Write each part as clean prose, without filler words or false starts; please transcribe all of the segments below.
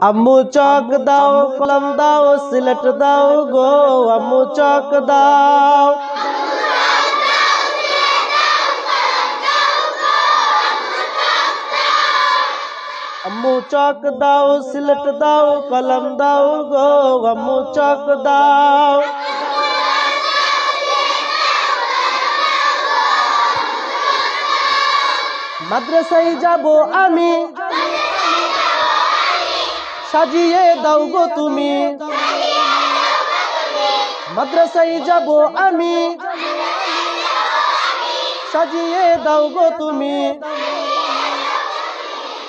আম্মু চক দাও, কলম দাও, সিলেট দাও গো, আম্মু চক দাও। আম্মু চক দাও, সিলেট দাও, কলম দাও গো, আম্মু চক দাও। মাদ্রাসায় যাব আমি, সাজিয়ে দাও গো তুমি। মাদ্রাসায় যাব আমি, সাজিয়ে দাও গো তুমি।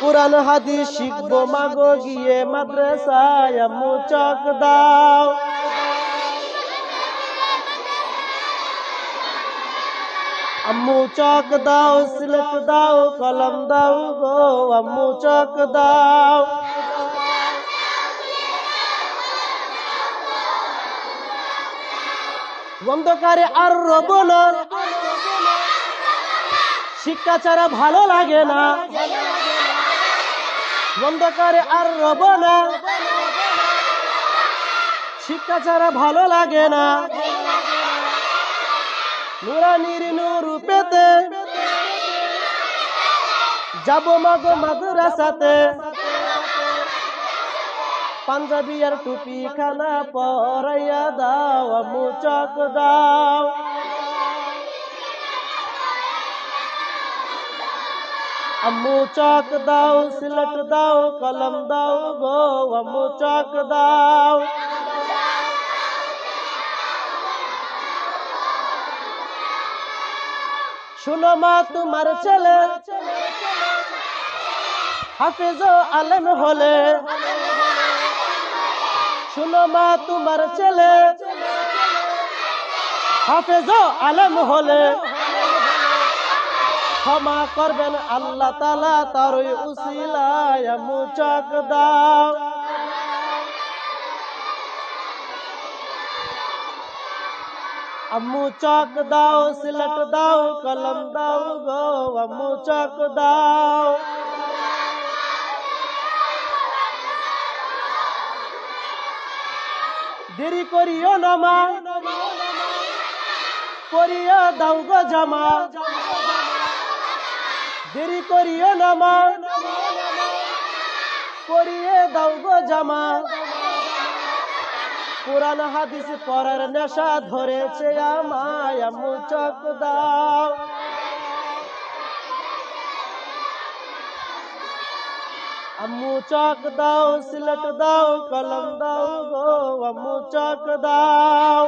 কুরআন হাদিস শিখবো মাগো গিয়ে মাদ্রাসায়, আম্মু চক দাও। আম্মু চক দাও, সিলেট দাও, কলম দাও গো, আম্মু চক দাও। অন্ধকারে আর রব না, শিক্ষা ছাড়া ভালো লাগে না। অন্ধকারে আর রব না, শিক্ষা ছাড়া ভালো লাগে না। নুরানির নূর পেতে যাব মাগো মাদ্রাসাতে। পাঞ্জাবি আর টুপি খানা পরাইয়া দাও, আম্মু চক দাও। আম্মু চক দাও, সিলেট দাও, কলম দাও গো, আম্মু চক দাও। শুনো মা তোমার ছেলে হাফেজ আলেম হলে। শুনো মা তোমার ছেলে হাফেজ আলেম হলে। ক্ষমা করবেন আল্লাহ তাআলা তার ওই উসিলায়, আম্মু চক দাও। আম্মু চক দাও, সিলেট দাও, কলম দাও গো, আম্মু চক দাও। দেরি করিও না মা, করিয়া দাও গো জামা। দেরি করিও না মা, করিয়ে দাও গো জামা। কুরআন হাদিস পড়ার নেশা ধরেছে আমায়, আম্মু চক দাও। আম্মু চক দাও, সিলেট দাও, কলম দাও গো, আম্মু চক দাও।